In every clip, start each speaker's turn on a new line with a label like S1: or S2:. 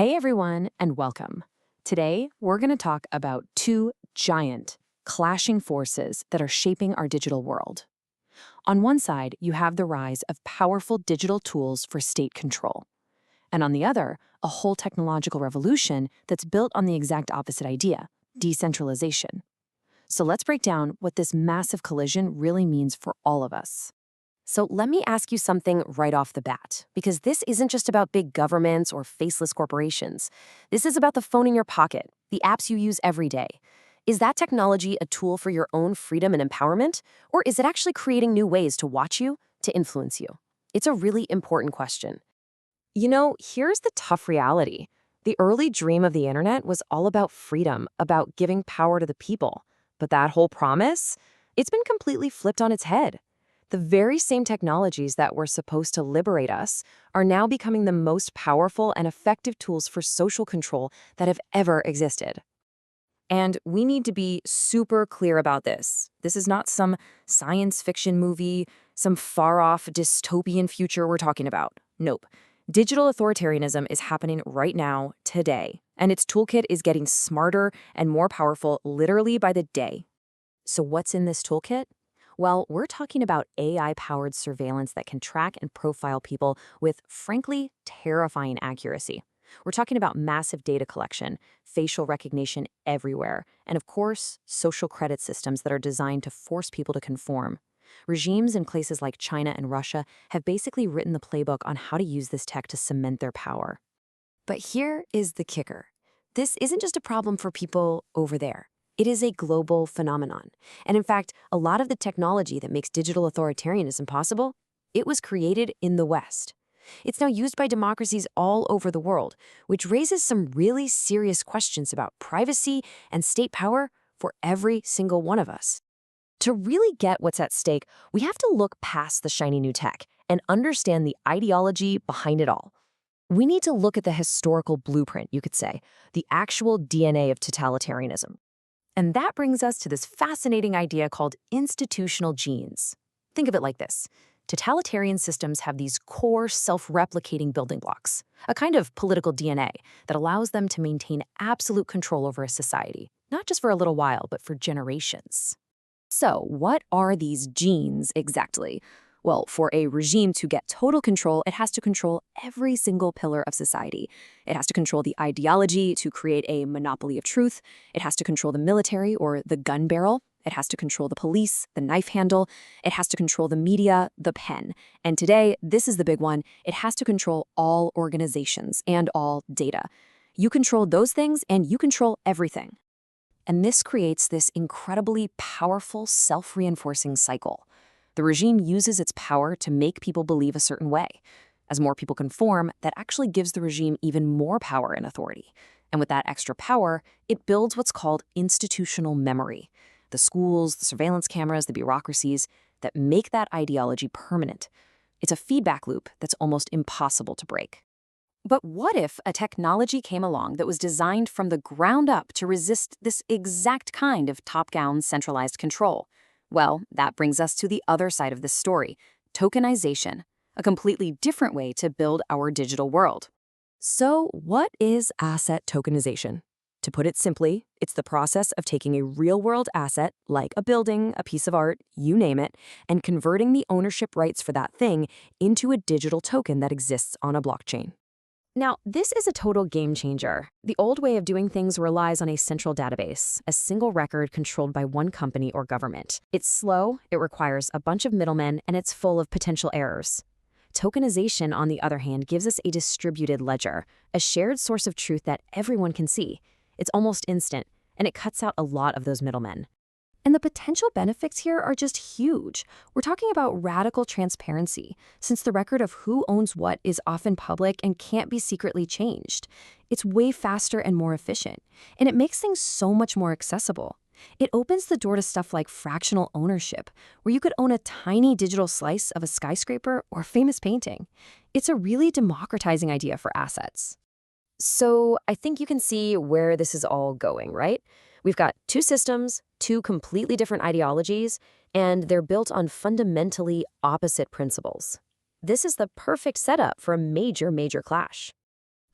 S1: Hey everyone, and welcome. Today, we're going to talk about two giant, clashing forces that are shaping our digital world. On one side, you have the rise of powerful digital tools for state control. And on the other, a whole technological revolution that's built on the exact opposite idea, decentralization. So let's break down what this massive collision really means for all of us. So let me ask you something right off the bat, because this isn't just about big governments or faceless corporations. This is about the phone in your pocket, the apps you use every day. Is that technology a tool for your own freedom and empowerment, or is it actually creating new ways to watch you, to influence you? It's a really important question. Here's the tough reality. The early dream of the internet was all about freedom, about giving power to the people. But that whole promise, it's been completely flipped on its head. The very same technologies that were supposed to liberate us are now becoming the most powerful and effective tools for social control that have ever existed. And we need to be super clear about this. This is not some science fiction movie, some far-off dystopian future we're talking about. Nope. Digital authoritarianism is happening right now, today, and its toolkit is getting smarter and more powerful literally by the day. So what's in this toolkit? Well, we're talking about AI-powered surveillance that can track and profile people with, frankly, terrifying accuracy. We're talking about massive data collection, facial recognition everywhere, and of course, social credit systems that are designed to force people to conform. Regimes in places like China and Russia have basically written the playbook on how to use this tech to cement their power. But here is the kicker. This isn't just a problem for people over there. It is a global phenomenon. And in fact, a lot of the technology that makes digital authoritarianism possible, it was created in the West. It's now used by democracies all over the world, which raises some really serious questions about privacy and state power for every single one of us. To really get what's at stake, we have to look past the shiny new tech and understand the ideology behind it all. We need to look at the historical blueprint, you could say, the actual DNA of totalitarianism. And that brings us to this fascinating idea called institutional genes. Think of it like this. Totalitarian systems have these core self-replicating building blocks, a kind of political DNA that allows them to maintain absolute control over a society, not just for a little while, but for generations. So, what are these genes exactly? Well, for a regime to get total control, it has to control every single pillar of society. It has to control the ideology to create a monopoly of truth. It has to control the military or the gun barrel. It has to control the police, the knife handle. It has to control the media, the pen. And today, this is the big one. It has to control all organizations and all data. You control those things and you control everything. And this creates this incredibly powerful self-reinforcing cycle. The regime uses its power to make people believe a certain way. As more people conform, that actually gives the regime even more power and authority. And with that extra power, it builds what's called institutional memory. The schools, the surveillance cameras, the bureaucracies that make that ideology permanent. It's a feedback loop that's almost impossible to break. But what if a technology came along that was designed from the ground up to resist this exact kind of top-down centralized control? Well, that brings us to the other side of this story, tokenization, a completely different way to build our digital world. So what is asset tokenization? To put it simply, it's the process of taking a real-world asset, like a building, a piece of art, you name it, and converting the ownership rights for that thing into a digital token that exists on a blockchain. Now, this is a total game changer. The old way of doing things relies on a central database, a single record controlled by one company or government. It's slow, it requires a bunch of middlemen, and it's full of potential errors. Tokenization, on the other hand, gives us a distributed ledger, a shared source of truth that everyone can see. It's almost instant, and it cuts out a lot of those middlemen. And the potential benefits here are just huge. We're talking about radical transparency, since the record of who owns what is often public and can't be secretly changed. It's way faster and more efficient, and it makes things so much more accessible. It opens the door to stuff like fractional ownership, where you could own a tiny digital slice of a skyscraper or famous painting. It's a really democratizing idea for assets. So I think you can see where this is all going, right? We've got two systems, two completely different ideologies, and they're built on fundamentally opposite principles. This is the perfect setup for a major clash.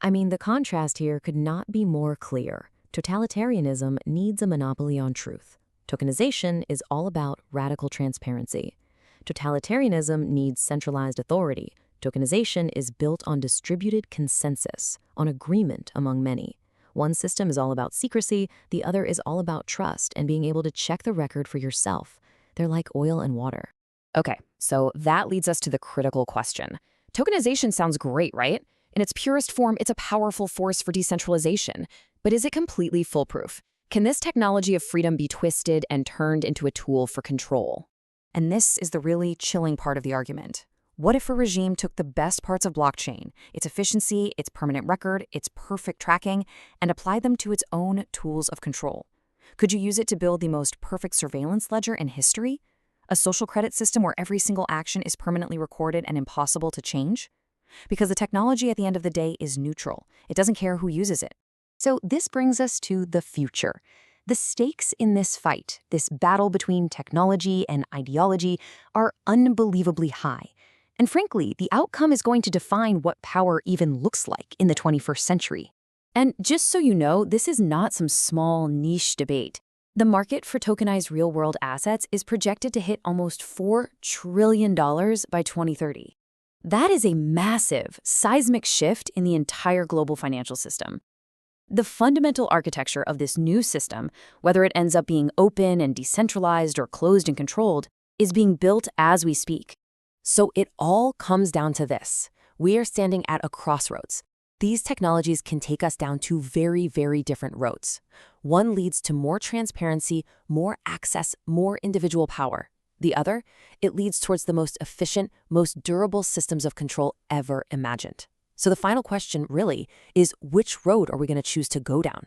S2: I mean, the contrast here could not be more clear. Totalitarianism needs a monopoly on truth. Tokenization is all about radical transparency. Totalitarianism needs centralized authority. Tokenization is built on distributed consensus, on agreement among many. One system is all about secrecy, the other is all about trust and being able to check the record for yourself. They're like oil and water.
S1: Okay, so that leads us to the critical question. Tokenization sounds great, right? In its purest form, it's a powerful force for decentralization. But is it completely foolproof? Can this technology of freedom be twisted and turned into a tool for control? And this is the really chilling part of the argument. What if a regime took the best parts of blockchain, its efficiency, its permanent record, its perfect tracking, and applied them to its own tools of control? Could you use it to build the most perfect surveillance ledger in history? A social credit system where every single action is permanently recorded and impossible to change? Because the technology at the end of the day is neutral. It doesn't care who uses it. So this brings us to the future. The stakes in this fight, this battle between technology and ideology, are unbelievably high. And frankly, the outcome is going to define what power even looks like in the 21st century. And just so you know, this is not some small niche debate. The market for tokenized real-world assets is projected to hit almost $4 trillion by 2030. That is a massive, seismic shift in the entire global financial system. The fundamental architecture of this new system, whether it ends up being open and decentralized or closed and controlled, is being built as we speak. So it all comes down to this. We are standing at a crossroads. These technologies can take us down two very, very different roads. One leads to more transparency, more access, more individual power. The other, it leads towards the most efficient, most durable systems of control ever imagined. So the final question really is, which road are we going to choose to go down?